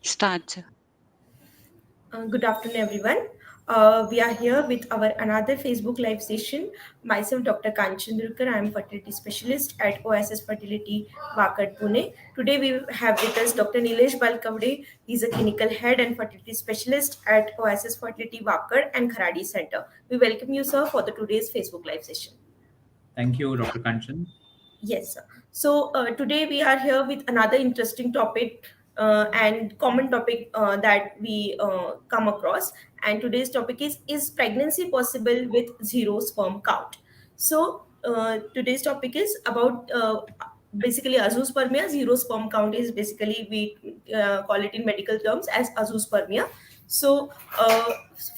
Start. Good afternoon, everyone. We are here with our another Facebook live session. Myself, Dr. Kanchan Durkar. I am fertility specialist at Oasis Fertility, Wakad, Pune. Today, we have with us Dr. Nilesh Balkawade. He is a clinical head and fertility specialist at Oasis Fertility, Wakad and Kharadi Center. We welcome you, sir, for the today's Facebook live session. Thank you, Dr. Kanchan. Yes, sir. So today we are here with another interesting topic and common topic that we come across. And today's topic is pregnancy possible with zero sperm count? So today's topic is about basically azoospermia. Zero sperm count is basically we call it in medical terms as azoospermia. So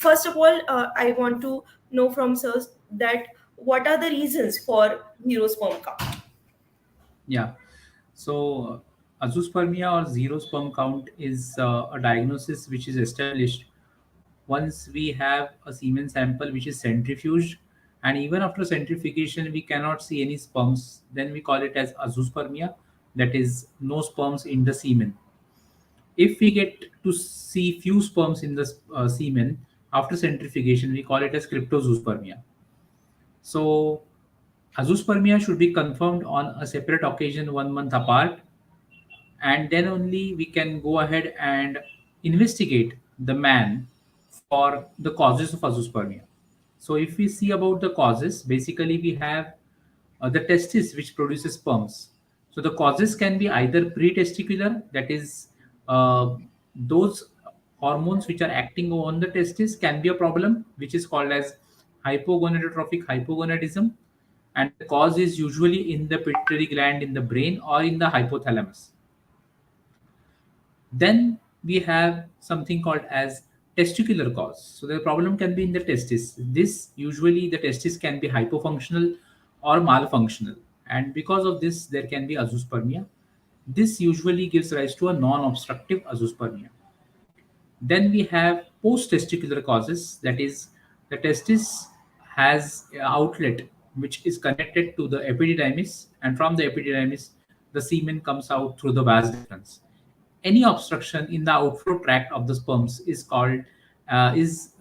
first of all, I want to know from sirs that what are the reasons for zero sperm count? Yeah. So, azoospermia or zero sperm count is a diagnosis which is established once we have a semen sample which is centrifuged, and even after centrifugation, we cannot see any sperms. Then we call it as azoospermia, that is, no sperms in the semen. If we get to see few sperms in the semen after centrifugation, we call it as cryptozoospermia. So, azoospermia should be confirmed on a separate occasion 1 month apart, and then only we can go ahead and investigate the man for the causes of azoospermia. So, if we see about the causes, basically we have the testis which produces sperms. So, the causes can be either pre-testicular, that is, those hormones which are acting on the testis can be a problem, which is called as hypogonadotrophic hypogonadism, and the cause is usually in the pituitary gland in the brain or in the hypothalamus. Then we have something called as testicular cause. So the problem can be in the testis. This usually the testis can be hypofunctional or malfunctional, and because of this there can be azoospermia. This usually gives rise to a non-obstructive azoospermia. Then we have post-testicular causes, that is, the testis has an outlet which is connected to the epididymis, and from the epididymis, the semen comes out through the vas deferens. Any obstruction in the outflow tract of the sperms is called is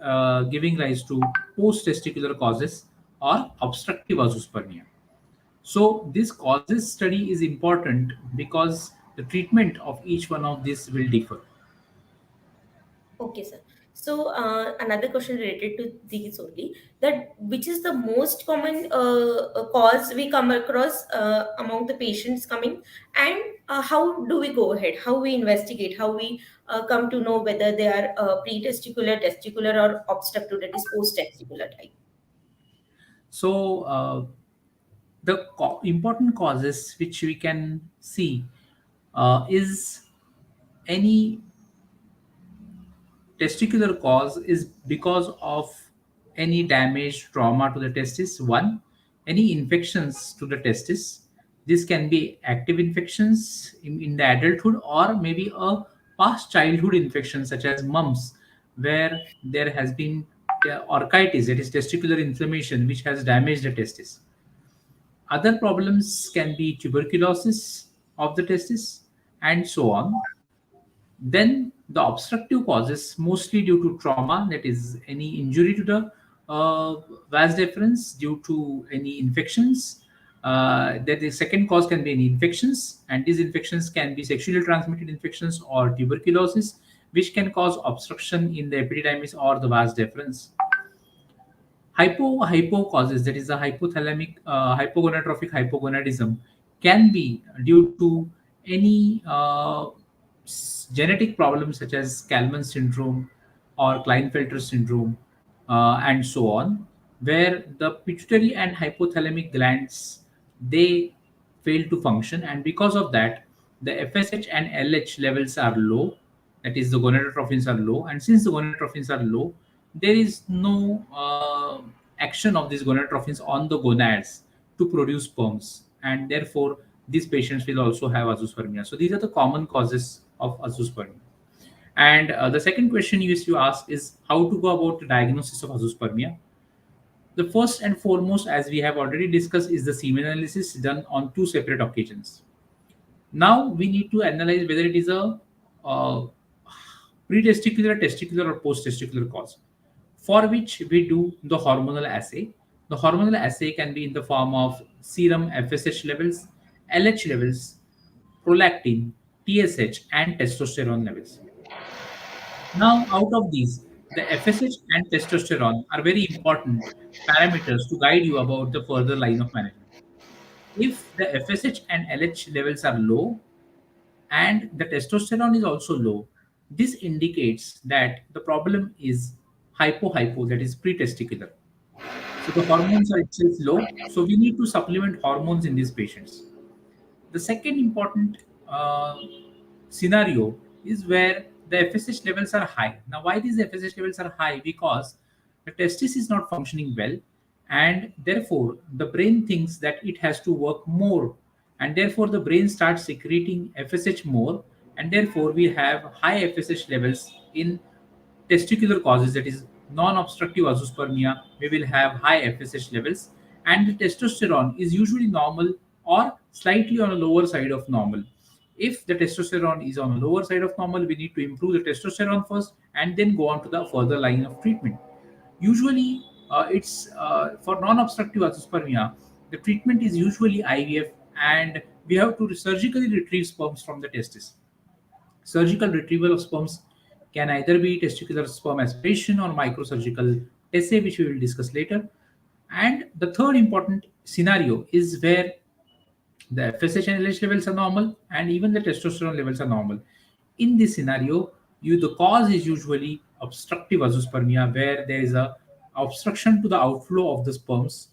giving rise to post-testicular causes or obstructive azoospermia. So this causes study is important because the treatment of each one of these will differ. Okay, sir. So another question related to these only, that which is the most common cause we come across among the patients coming, and how do we go ahead? How we investigate? How we come to know whether they are pre-testicular, testicular, or obstructive, that is post-testicular type? So the important causes which we can see is any testicular cause is because of any damage trauma to the testis. One, any infections to the testis. This can be active infections in the adulthood, or maybe a past childhood infection such as mumps, where there has been orchitis, that is testicular inflammation, which has damaged the testis. Other problems can be tuberculosis of the testis and so on. Then the obstructive causes, mostly due to trauma, that is any injury to the vas deferens due to any infections. That the second cause can be any infections, and these infections can be sexually transmitted infections or tuberculosis, which can cause obstruction in the epididymis or the vas deferens. Hypo causes, that is the hypothalamic hypogonadotrophic hypogonadism, can be due to any genetic problems such as Kalman syndrome or Klinefelter syndrome, and so on, where the pituitary and hypothalamic glands, they fail to function, and because of that the FSH and LH levels are low, that is the gonadotrophins are low, and since the gonadotrophins are low, there is no action of these gonadotrophins on the gonads to produce sperms, and therefore these patients will also have azoospermia. So these are the common causes of azoospermia. And the second question you ask is how to go about the diagnosis of azoospermia. The first and foremost, as we have already discussed, is the semen analysis done on two separate occasions. Now we need to analyze whether it is a pre-testicular, testicular, or post-testicular cause, for which we do the hormonal assay. The hormonal assay can be in the form of serum FSH levels, LH levels, prolactin, TSH, and testosterone levels. Now, out of these, the FSH and testosterone are very important parameters to guide you about the further line of management. If the FSH and LH levels are low and the testosterone is also low, this indicates that the problem is hypo that is pre-testicular. So the hormones are itself low, so we need to supplement hormones in these patients. The second important scenario is where the FSH levels are high. Now, why these FSH levels are high? Because the testis is not functioning well, and therefore the brain thinks that it has to work more, and therefore the brain starts secreting FSH more, and therefore we have high FSH levels in testicular causes, that is non-obstructive azoospermia. We will have high FSH levels, and the testosterone is usually normal or slightly on the lower side of normal. If the testosterone is on the lower side of normal, we need to improve the testosterone first and then go on to the further line of treatment. Usually, it's for non-obstructive azoospermia, the treatment is usually IVF, and we have to surgically retrieve sperms from the testis. Surgical retrieval of sperms can either be testicular sperm aspiration or microsurgical TSA, which we will discuss later. And the third important scenario is where the FSH and LH levels are normal and even the testosterone levels are normal. In this scenario, the cause is usually obstructive azoospermia, where there is a obstruction to the outflow of the sperms,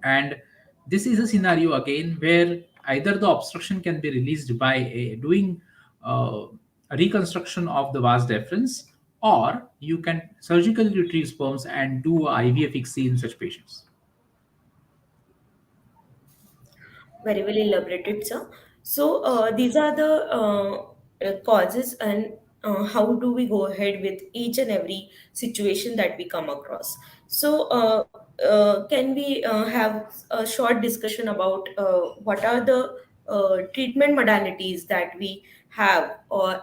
and this is a scenario again where either the obstruction can be released by doing a reconstruction of the vas deferens, or you can surgically retrieve sperms and do IVF ICSI in such patients. Very well elaborated, sir. So these are the causes, and how do we go ahead with each and every situation that we come across. So can we have a short discussion about what are the treatment modalities that we have, or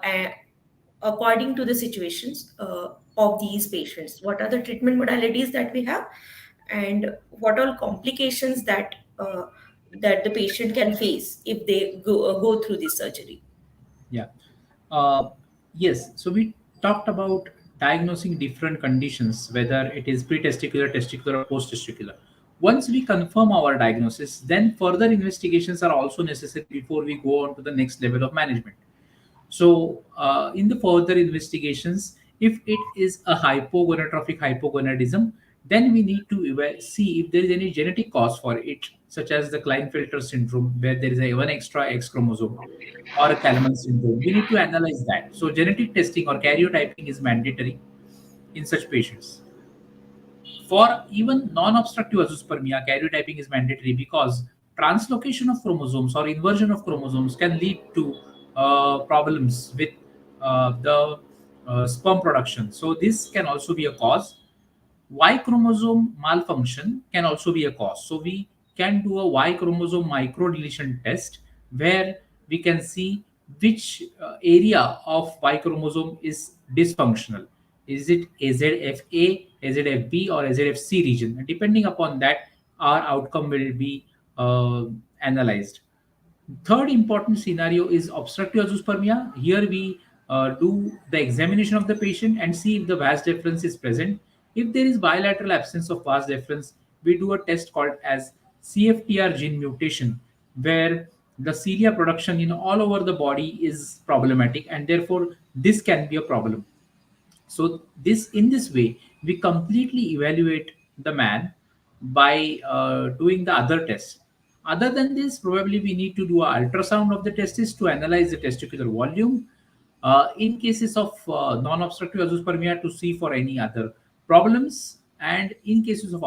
according to the situations of these patients? What are the treatment modalities that we have, and what all complications that that the patient can face if they go through this surgery? Yeah. Uh, yes. So we talked about diagnosing different conditions, whether it is pre-testicular, testicular, or post-testicular. Once we confirm our diagnosis, then further investigations are also necessary before we go on to the next level of management. So, in the further investigations, if it is a hypogonadotrophic hypogonadism, then we need to see if there is any genetic cause for it, such as the Klinefelter syndrome, where there is a one extra X chromosome, or a Kallman syndrome. We need to analyze that. So, genetic testing or karyotyping is mandatory in such patients. For even non-obstructive azoospermia, karyotyping is mandatory because translocation of chromosomes or inversion of chromosomes can lead to problems with the sperm production. So this can also be a cause. Y chromosome malfunction can also be a cause. So we can do a Y chromosome microdeletion test where we can see which area of Y chromosome is dysfunctional. Is it AZFA, AZFB, or AZFC region? And depending upon that, our outcome will be analyzed. Third important scenario is obstructive azoospermia. Here we do the examination of the patient and see if the vas deferens is present. If there is bilateral absence of vas deferens, we do a test called as CFTR gene mutation, where the cilia production in all over the body is problematic, and therefore this can be a problem. So this in this way we completely evaluate the man by doing the other tests. Other than this, probably we need to do an ultrasound of the testis to analyze the testicular volume. In cases of non-obstructive azoospermia, to see for any other problems, and in cases of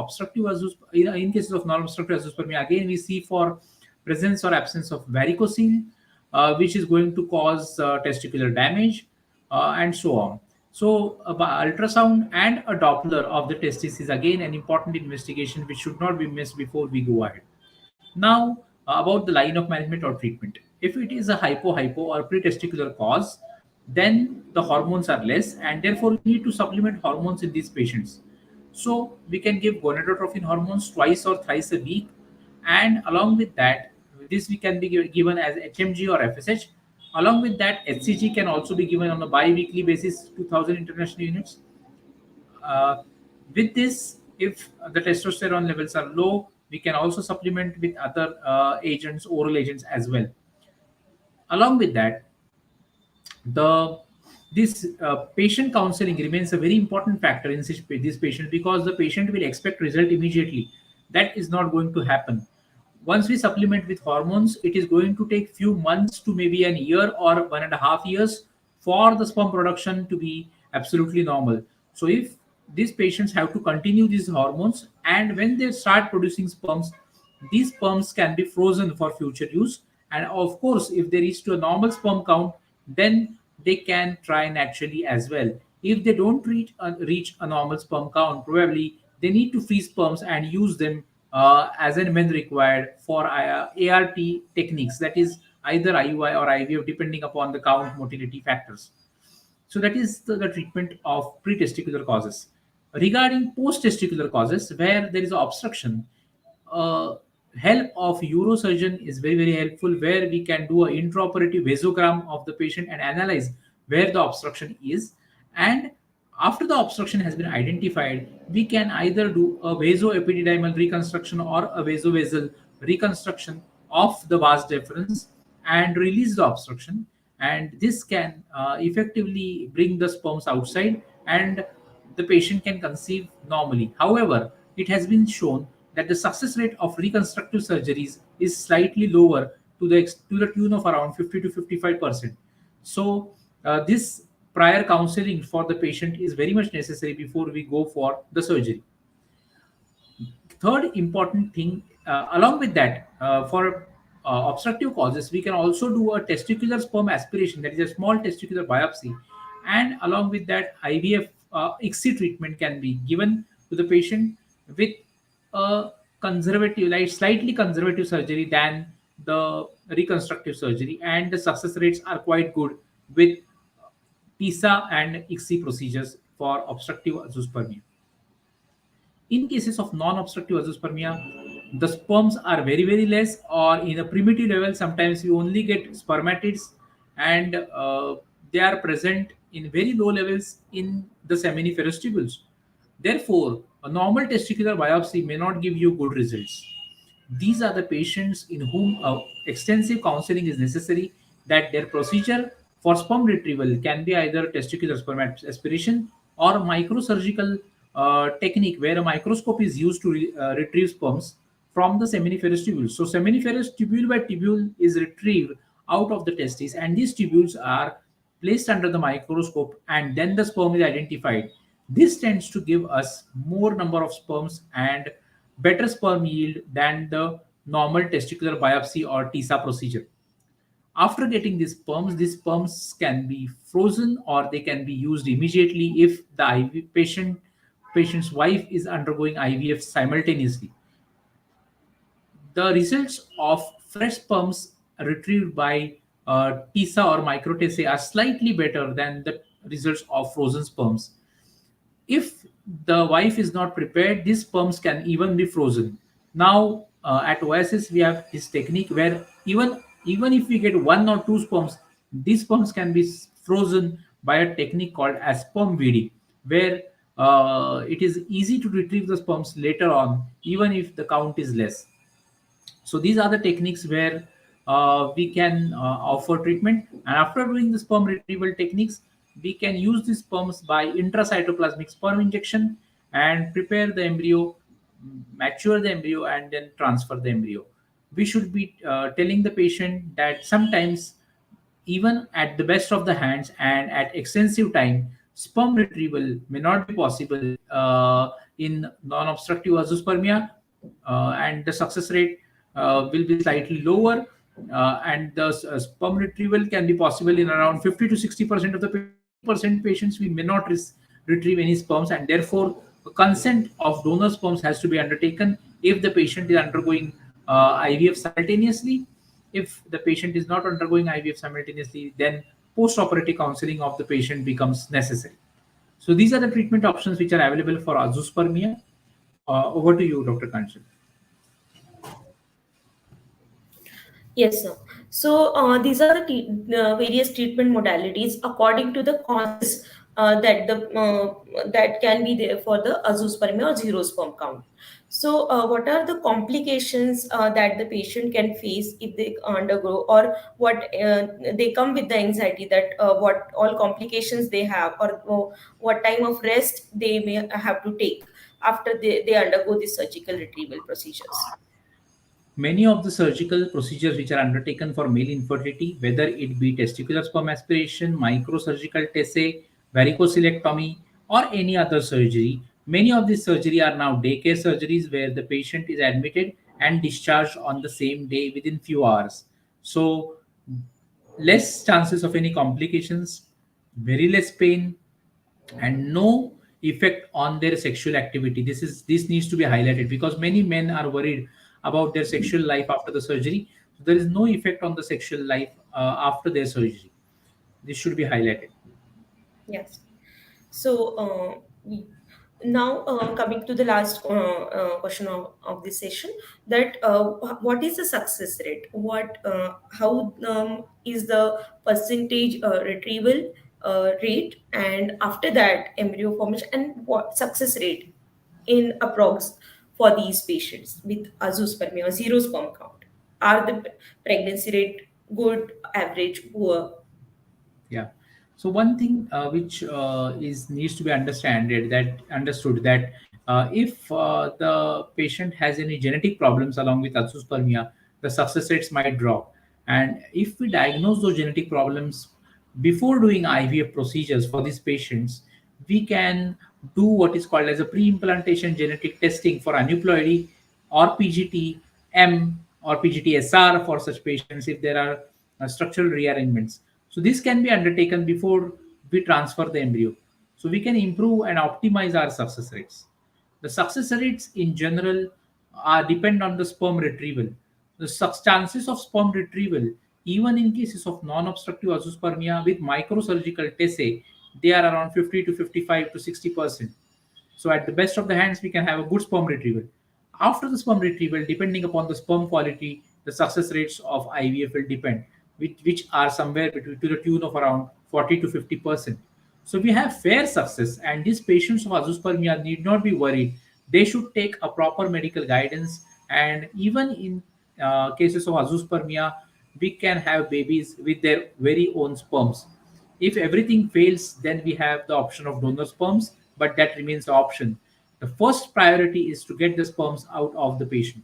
in cases of non-obstructive azoospermia, again we see for presence or absence of varicocele, which is going to cause testicular damage, and so on. So, ultrasound and a Doppler of the testis is again an important investigation which should not be missed before we go ahead. Now, about the line of management or treatment. If it is a hypo or pretesticular cause, then the hormones are less, and therefore we need to supplement hormones in these patients. So we can give gonadotropin hormones twice or thrice a week, and along with that, this we can be given as HMG or FSH. Along with that, HCG can also be given on a bi-weekly basis, 2000 international units. uh, with this, if the testosterone levels are low, we can also supplement with other agents, oral agents as well. Along with that, the this patient counseling remains a very important factor in this patient, because the patient will expect result immediately. That is not going to happen. Once we supplement with hormones, it is going to take few months to maybe an year or 1.5 years for the sperm production to be absolutely normal. So if these patients have to continue these hormones, and when they start producing sperms, these sperms can be frozen for future use. And of course, if they reach to a normal sperm count, then they can try naturally as well. If they don't reach a normal sperm count, probably they need to freeze sperms and use them as and when required for ART techniques, that is either IUI or IVF, depending upon the count motility factors. So that is the treatment of pre-testicular causes. Regarding post-testicular causes, where there is obstruction, uh, help of urosurgeon is very very helpful, where we can do an intraoperative vasogram of the patient and analyze where the obstruction is. And after the obstruction has been identified, we can either do a vasoepididymal reconstruction or a vasovasal reconstruction of the vas deferens and release the obstruction. And this can effectively bring the sperms outside, and the patient can conceive normally. However, it has been shown that the success rate of reconstructive surgeries is slightly lower, to the tune of around 50 to 55%. So, this prior counseling for the patient is very much necessary before we go for the surgery. Third important thing, along with that, for obstructive causes, we can also do a testicular sperm aspiration, that is a small testicular biopsy. And along with that, IVF ICSI treatment can be given to the patient with a conservative, like slightly conservative surgery than the reconstructive surgery, and the success rates are quite good with TISA and ICSI procedures for obstructive azoospermia. In cases of non-obstructive azoospermia, the sperms are very, very less, or in a primitive level, sometimes you only get spermatids, and they are present in very low levels in the seminiferous tubules. Therefore, a normal testicular biopsy may not give you good results. These are the patients in whom extensive counseling is necessary, that their procedure for sperm retrieval can be either testicular sperm aspiration or microsurgical technique, where a microscope is used to retrieve sperms from the seminiferous tubule. So seminiferous tubule by tubule is retrieved out of the testis, and these tubules are placed under the microscope, and then the sperm is identified. This tends to give us more number of sperms and better sperm yield than the normal testicular biopsy or TISA procedure. After getting these sperms can be frozen, or they can be used immediately if the patient's wife is undergoing IVF simultaneously. The results of fresh sperms retrieved by TISA or microtese are slightly better than the results of frozen sperms. If the wife is not prepared, these sperms can even be frozen. Now, at Oasis, we have this technique where even if we get one or two sperms, these sperms can be frozen by a technique called as sperm VD, where it is easy to retrieve the sperms later on, even if the count is less. So these are the techniques where we can offer treatment. And after doing the sperm retrieval techniques, we can use the sperms by intracytoplasmic sperm injection and prepare the embryo, mature the embryo, and then transfer the embryo. We should be telling the patient that sometimes, even at the best of the hands and at extensive time, sperm retrieval may not be possible in non-obstructive azoospermia, and the success rate will be slightly lower, and the sperm retrieval can be possible in around 50 to 60% of the patients. 40% patients we may not retrieve any sperms, and therefore consent of donor sperms has to be undertaken if the patient is undergoing IVF simultaneously. If the patient is not undergoing IVF simultaneously, then post-operative counseling of the patient becomes necessary. So these are the treatment options which are available for azoospermia. Over to you, Dr. Kanchan. Yes, sir. So these are the various treatment modalities according to the causes that can be there for the azoospermia or zero sperm count. So, what are the complications that the patient can face if they undergo, or what they come with the anxiety that what all complications they have, or what time of rest they may have to take after they undergo the surgical retrieval procedures? Many of the surgical procedures which are undertaken for male infertility, whether it be testicular sperm aspiration, microsurgical TSE, varicosilectomy, or any other surgery, many of these surgery are now daycare surgeries where the patient is admitted and discharged on the same day within few hours. So less chances of any complications, very less pain, and no effect on their sexual activity. This needs to be highlighted because many men are worried about their sexual life after the surgery. So there is no effect on the sexual life after their surgery. This should be highlighted. Yes. So now coming to the last question of this session, that what is the success rate? What how is the percentage retrieval rate, and after that embryo formation, and what success rate in approx for these patients with azoospermia or zero sperm count? Are the pregnancy rate good, average, poor? Yeah. So one thing which is needs to be understood that if the patient has any genetic problems along with azoospermia, the success rates might drop. And if we diagnose those genetic problems before doing IVF procedures for these patients, we can do what is called as a pre-implantation genetic testing for aneuploidy or PGT-M or PGT-SR for such patients if there are structural rearrangements. So this can be undertaken before we transfer the embryo. So we can improve and optimize our success rates. The success rates in general are depend on the sperm retrieval. The chances of sperm retrieval, even in cases of non-obstructive azoospermia with microsurgical TSE, they are around 50 to 55 to 60%. So at the best of the hands, we can have a good sperm retrieval. After the sperm retrieval, depending upon the sperm quality, the success rates of IVF will depend, which are somewhere between to the tune of around 40 to 50%. So we have fair success, and these patients of azoospermia need not be worried. They should take a proper medical guidance, and even in cases of azoospermia, we can have babies with their very own sperms. If everything fails, then we have the option of donor sperms, but that remains the option. The first priority is to get the sperms out of the patient.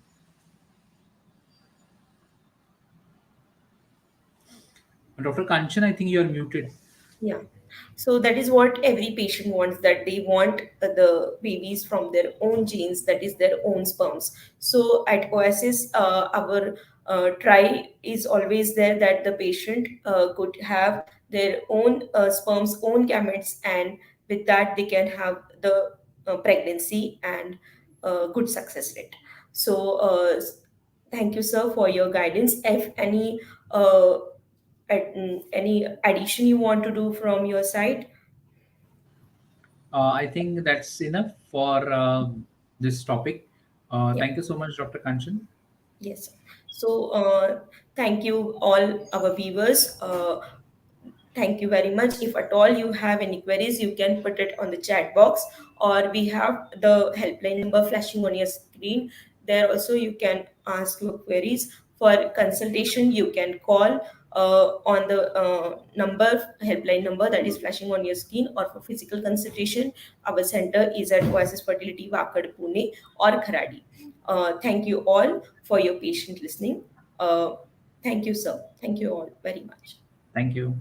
Dr. Kanchan, I think you are muted. Yeah. So that is what every patient wants, that they want the babies from their own genes, that is their own sperms. So at Oasis, our try is always there that the patient could have their own sperms, own gametes, and with that they can have the pregnancy and good success rate. So thank you, sir, for your guidance. If uh, any addition you want to do from your side? I think that's enough for this topic. Yeah. Thank you so much, Dr. Kanchan. Yes. So, thank you all our viewers. Thank you very much. If at all you have any queries, you can put it on the chat box, or we have the helpline number flashing on your screen. There also you can ask your queries. For consultation, you can call on the helpline number that is flashing on your screen, or for physical consultation, our center is at Oasis Fertility, Vakad, Pune, or Kharadi. Thank you all for your patient listening. Uh, Thank you, sir. Thank you all very much. Thank you.